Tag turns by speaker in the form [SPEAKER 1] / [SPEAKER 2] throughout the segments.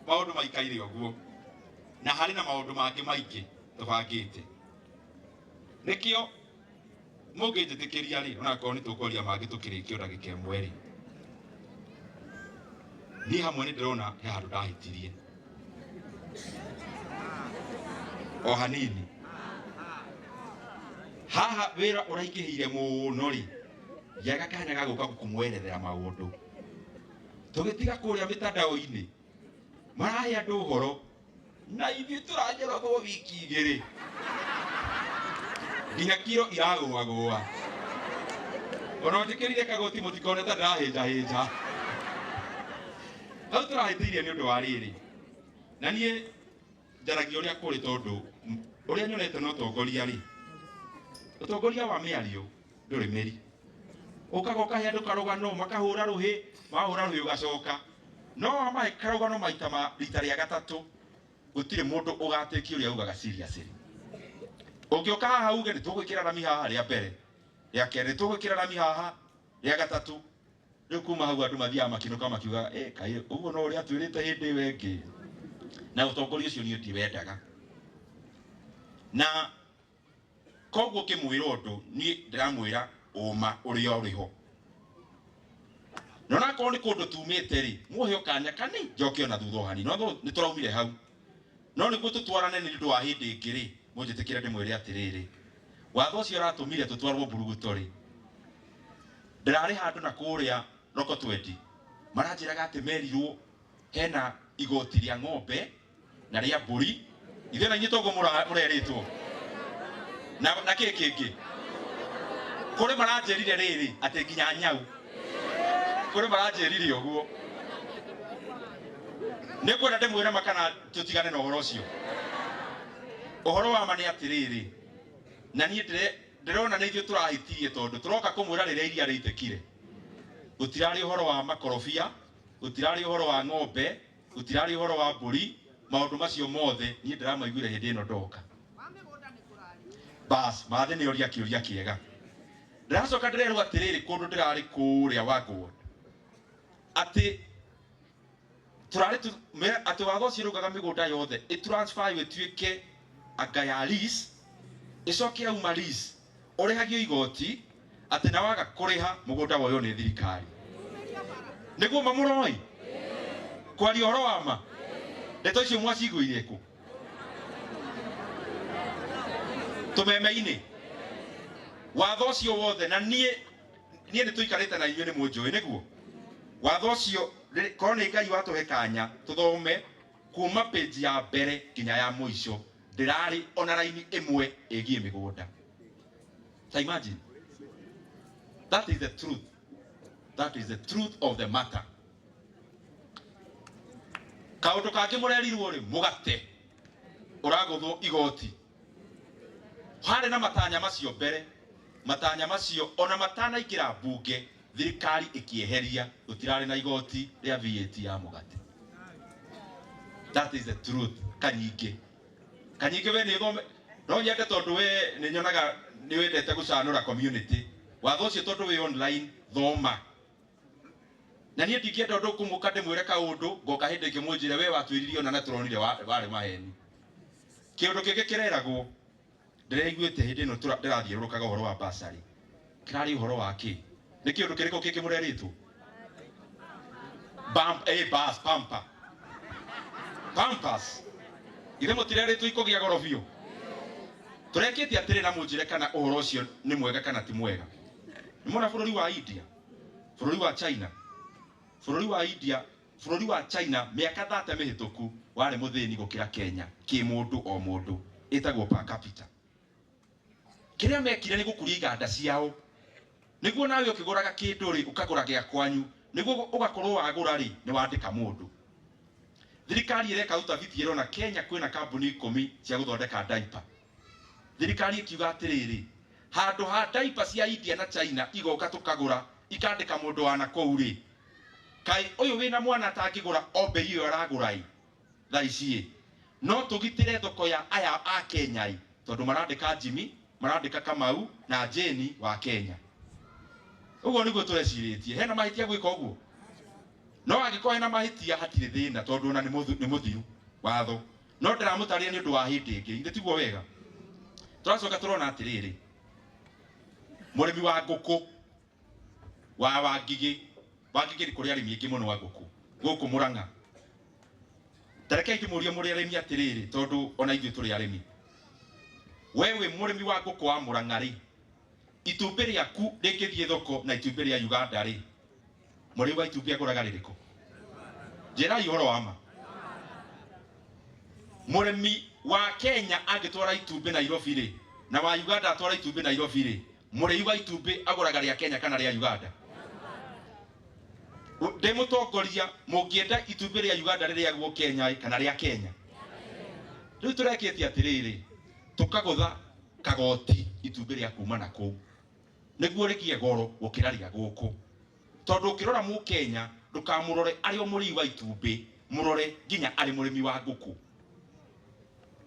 [SPEAKER 1] maundu maikaire uguo na hari na maundu mangi maingi tubangite nikio mungijitikiria ri ona ko ni tukoria mangi tukirikio ndagika imwe ri ni hamwe ni ndirona he handu ndahitirie o hanini haha wira uraingihire muno ri yaga kanya ga guka kumwerethera maundu tugitiga kuria mitandao-ini marahe andu uhoro na ithi turanjerwo wiki igiri nginya kiro iragũagũa ona njikirire kagoti mutikone ta ndahinja hau turahitirie ni undu wa riri na nie njaragia uria kuri tondu uria nyonete no tongoria ri utongoria wa miario nduri meri ukagoka he andu karugano makahura ruhi mahura ruhi ugacoka no amahe karugano maita ma rita ria gatatu gutire mundu ugatekio ria ugaga serious ungioka haha uge ni tugwikira rami haha ria mbere ria keri tugwikira rami haha ria gatatu riu kuma hau andu mathia makinuka makiuga kai uguo no uria twirite hindi wengi na utongoria ucio ni ndiwendaga na koguo kimwira undu ni ndiramwira uma uria uriho nona ko ni kundu tumite ri muhe kanya kani njokio na thutha hani no ni turaumire hau no ni gututwarane ni ndu wa hindi ingiri munjitikira ndimwire atiriri watho ucio ratumire tutwarwo Mburugutori ndirari handu na kuria roko 20 maranjiraga ati merirwo hena igoti ria ng'ombe na ria mburi ithe na nyitogo mureritwo na kiki kuri maranjirire riri ati nginya nyau kuri maranjirire uguo nikwenda ndimwire makana tutigane na uhoro ucio uhoro wa mani atiriri na nie ndirona ni ithuĩ turahitirie tondu turoka kumwira riria iria riitekire gutirari uhoro wa makorofia gutirari uhoro wa ng'ombe gutirari uhoro wa mburi maundu macio mothe nie ndiramaiguire hindi ino ndoka bas mathe ni oria kiuria kiega ndiracoka ndirerwo atiriri kundu ndirari kuria wagwo ati turari ati watho ucio rugaga migunda yothe itransfer ituike anga ya lease icoke auma lease urihagio igoti ati na waga kuriha mugunda woyo ni thirikari niguo mamuroi kwari horo wama ndeto icio mwaciguire ku tumeme-ini watho ucio wothe na nie ni tuikarite na inyuĩ ni munjui niguo watho ucio korwo ni Ngai watuhe kanya tuthome kuma page ya mbere nginya ya muico ndirari ona raini imwe igie migunda ta imagine that is the truth of the matter kaundu kangi murerirwo ri mugate uraguthwo igoti hari na matanya macio mbere matanya macio ona matana ikira mbunge thirikari ikieheria gutirari na igoti ria VAT ya mugate that is the truth kanyingi we ni thome no nyende tondu we ni nyonaga ni wendete gucanura community watho ucio tondu we online thoma na nie ndingienda undu kumuka ndimwire kaundu ngoka hindi ingi munjire we watwiririo na turonire wari maheni kiundu kingi kireragwo ndireiguite hindi ino ndirathiurukaga uhoro wa basari kirari uhoro wa ki ni kiundu kiriko kiki mureritwo pampas ile mutireritwo ikugia gorofio turekete atire na munjire kana uhoro ucio ni mwega kana ti mwega ni mona bururi wa India bururi wa China bururi wa India bururi wa China miaka 30 mihituku wari muthini gukira Kenya ki mundu o mundu itagwo per capita kiria mekire ni gukuria iganda ciao niguo nawe ukiguraga kindu ri ukagura gia kwanyu niguo ugakorwo wagura ri ni wandika mundu thirikari ireka utafiti irona Kenya kwina kambuni 10 cia guthondeka diaper thirikari ikiuga atiriri handu ha diaper cia India na China igoka tukagura ikandika mundu wana kou ri kai uyu wina mwana atangigura ombe iyo aragura i thaici no tugitire thoko ya aya a Kenya i tondu marandika Jimmy marandika Kamau na Jeni wa Kenya ugo niguo tureciritie hena mahitia gwika uguo no agikohe na mahitia hatire thina tondu ona ni muthiru watho no ndiramutaria ni undu wa hindi ingi ithe tiguo wega. Turacoka turona atiriri murimi wa nguku wa Wangigi ni kuri arimi ingi muno wa nguku guku Murang'a. Tarekei kimuria muri arimi atiriri tondu ona ithuĩ turi arimi. Wewe murimi wa nguku wa Murang'a ri, itumbi riaku rĩngĩthiĩ thoko na itumbi ria Uganda ri, murimi wa itumbi agũraga rĩrĩkũ? Njirai ũhoro wa ma. Murimi wa Kenya angĩtwara itumbi Nairobi ri na wa Uganda atwara itumbi Nairobi ri, murimi wa itumbi agũraga ria Kenya kana ria Uganda? Ndemutongoria mũngĩenda itumbi ria Uganda rĩrĩagwo Kenya kana ria Kenya? Rĩu tũrekĩtie atirĩrĩ, tukagũtha kagoti itumbi ria kuma na kũu nĩguo rĩgĩe goro gũkĩra ria gũkũ. Tondũ ũkĩrora Mũkenya ndũkamũrore arĩ o mũrĩi wa itumbi, mũrore nginya arĩ mũrĩmi wa ngũkũ.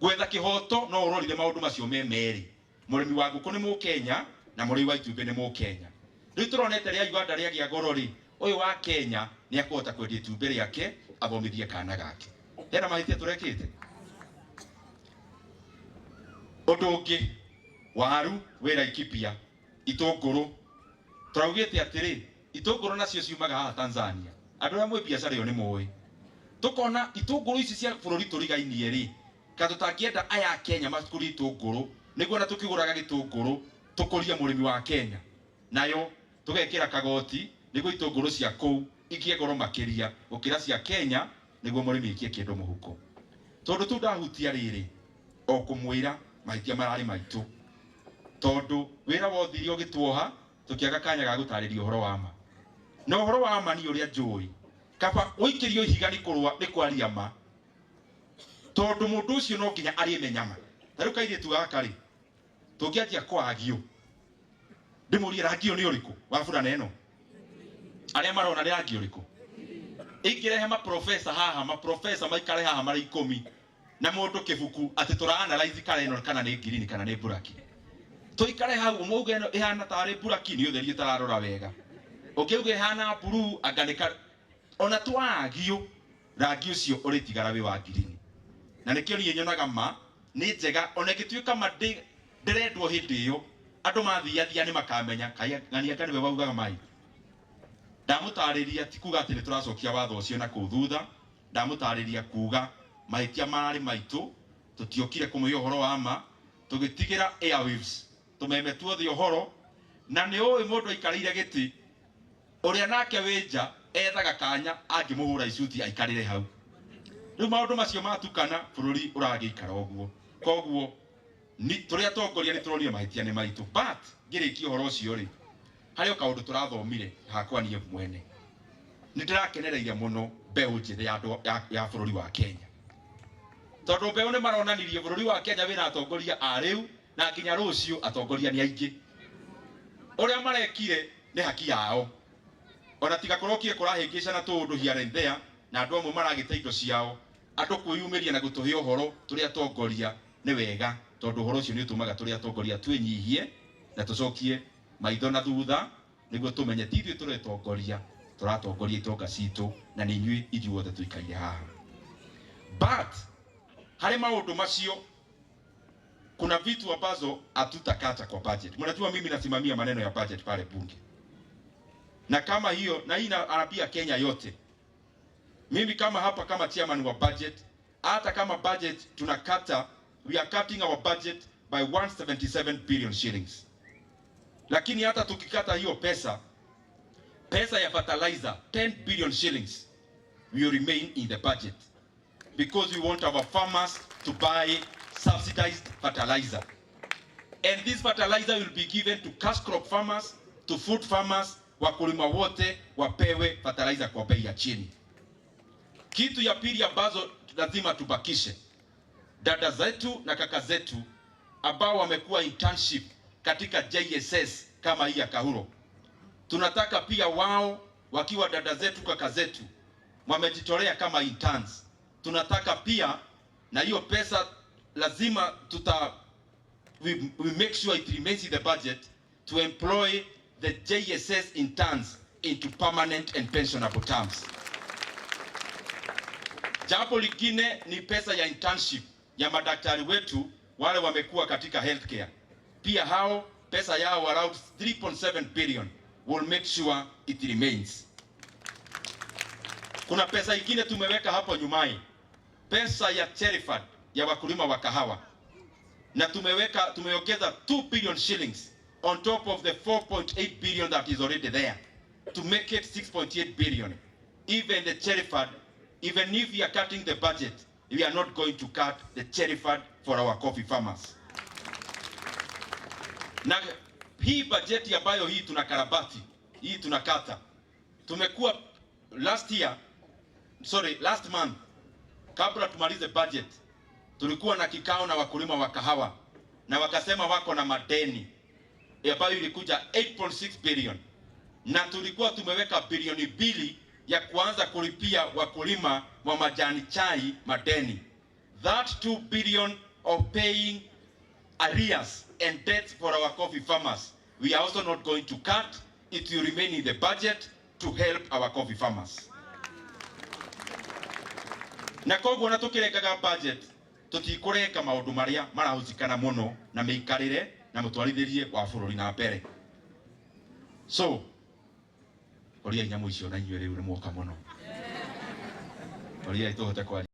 [SPEAKER 1] Gwetha kĩhoto no ũrorire maũndũ macio me merĩ. Mũrĩmi wa ngũkũ nĩ Mũkenya na mũrĩi wa itumbi nĩ Mũkenya. Rĩu tũronete ria Uganda rĩagĩa goro rĩ, ũyũ wa Kenya nĩ akũhota kwendia itumbi rĩake athomithie kana gake. Hena mahĩtia tũrekĩte. Ũndũ ũngĩ, waru wĩ Laikipia, itũngũrũ tũraugĩte atĩrĩ, itũngũrũ nacio ciumaga haha Tanzania. Andũ arĩa mwĩ biacara ĩyo nĩ mũĩ. Tukona itũngũrũ ici cia bũrũri tũrigainie rĩ, kana tũtangĩenda aya Kenya makũrie itũngũrũ nĩguo na tũkĩgũraga gĩtũngũrũ tũkũrie mũrĩmi wa Kenya, nayo tũgekĩra kagoti nĩguo itũngũrũ cia kũu igĩe goro makĩria gũkĩra cia Kenya nĩguo mũrĩmi aikie kĩndũ mũhuko. Tondũ tu ndahutia rĩrĩ, o kũmwĩra mahĩtia mararĩ maitũ, tondũ wĩra wothirio gĩtuoha tũkĩaga kanya ga gũtarĩria ũhoro wa ma. Na ũhoro wa ma nĩ ũrĩa njũĩ, kaba ũikĩrio ihiga nĩ kwaria ma, tondũ mũndũ ũcio no nginya arĩmenya ma. Ta rĩu kairĩtu gaka rĩ, tũngĩanjia kwagio ndĩmũrie rangi ũyũ nĩ ũrĩkũ wa burana ĩno, arĩa marona nĩ rangi ũrĩkũ, ingĩrehe maprofesa haha, maprofesa maikare haha marĩ 10 na mũndũ kĩbuku atĩ tũra-analyze kara ĩno kana nĩ ngirini kana nĩ buraki. Tũikare hau mũuge ĩno ĩhana tarĩ buraki nĩ ũtheri ũtararora wega, ũkĩuga ĩhana blue anganika, ona twagio rangi ũcio ũrĩtigara wĩ wa ngirini. Na nĩkĩo niĩ nyonaga ma nĩ njega, ona ĩngĩtuĩka ma ndĩrendwo hĩndĩ ĩyo andũ mathiathia nĩ makamenya ng'ania nĩwe waugaga mai. Ndamũtarĩria ti kuga atĩ nĩ tũracokia watho ũcio na kũu thutha, ndamũtarĩria kuga mahĩtia mararĩ maitũ, tũtiokire kũmũhe ũhoro wa ma, tũgĩtigĩra airwaves tũmeme tuothe ũhoro. Na nĩ ũĩ mũndũ aikarĩire gĩtĩ ũrĩa nake wĩnja ethaga kanya angĩmũhũra icuti aikarĩre hau. Rĩu maũndũ macio matukana bũrũri ũragĩikara ũguo. Koguo tũrĩa atongoria nĩ tũronire mahĩtia nĩ maitũ, but ngĩrĩkia ũhoro ũcio rĩ, harĩ o kaũndũ tũrathomire hakwa niĩ mwene. Nĩ ndĩrakenereire mũno mbeũ njĩthĩ ya bũrũri wa Kenya, tondũ mbeũ nĩ maronanirie bũrũri wa Kenya wĩna atongoria a rĩu na nginya rũciũ atongoria nĩ aingĩ. Ũrĩa marekire nĩ haki yao, ona tigakorwo kie kũrahĩngĩcana tũũndũ here and there na andũ amwe maragĩte indo ciao. Andũ kwĩyumĩria na gũtũhe ũhoro tũrĩ atongoria nĩ wega, tondũ ũhoro ũcio nĩ ũtũmaga tũrĩ atongoria twĩnyihie na tũcokie maitho na thutha nĩguo tũmenye ti ithuĩ tũretongoria, tũratongoria itonga citũ na nĩ inyuĩ ithuothe tũikaire haha. But harĩ maũndũ macio kuna vitu ambazo hatutakata kwa budget. Mnajua mimi nasimamia maneno ya budget pale bunge, na kama hiyo na hii inarabia Kenya yote. Mimi kama hapa kama chairman wa budget, hata kama budget tunakata, we are cutting our budget by 177 billion shillings. Lakini hata tukikata hiyo pesa ya fertilizer 10 billion shillings will remain in the budget, because we want our farmers to buy subsidized fertilizer. And this fertilizer will be given to cash crop farmers, to food farmers, wakulima wote wapewe fertilizer kwa bei ya chini. Kitu ya pili ambazo lazima tubakishe, dada zetu na kaka zetu ambao wamekuwa internship katika JSS kama hii ya Kahuro, tunataka pia wao wakiwa dada zetu kaka zetu wamejitolea kama interns, tunataka pia na hiyo pesa lazima we make sure it remains in the budget to employ the JSS interns into permanent and pensionable terms. Jambo lingine ni pesa ya internship ya madaktari wetu wale wamekuwa katika healthcare. Pia hao pesa yao around 3.7 billion will make sure it remains. Kuna pesa ingine tumeweka hapo nyumai, pesa ya cherry fund ya wakulima wa kahawa, na tumewekeza 2 billion shillings on top of the 4.8 billion that is already there to make it 6.8 billion. Even the cherry fund, even if we are cutting the budget, we are not going to cut the cherry fund for our coffee farmers. Na hii budget ambayo hii tunakarabati, hii tunakata, tumekuwa last month kabla tumalize budget tulikuwa na kikao na wakulima wa kahawa na wakasema wako na madeni ambayo ilikuja 8.6 billion, na tulikuwa tumeweka bilioni 2 ya kuanza kulipia wakulima wa majani chai madeni. That 2 billion of paying arrears and debts for our coffee farmers, we are also not going to cut. It will remain in the budget to help our coffee farmers. Na koguo na tukirekaga budget tutikureka maundu maria marahuzikana muno na meikarire na mutwarithirie wa bururi na mbere. So oria nyamu icio na inyuĩ riu ni mwoka muno. Oria ituhote kwa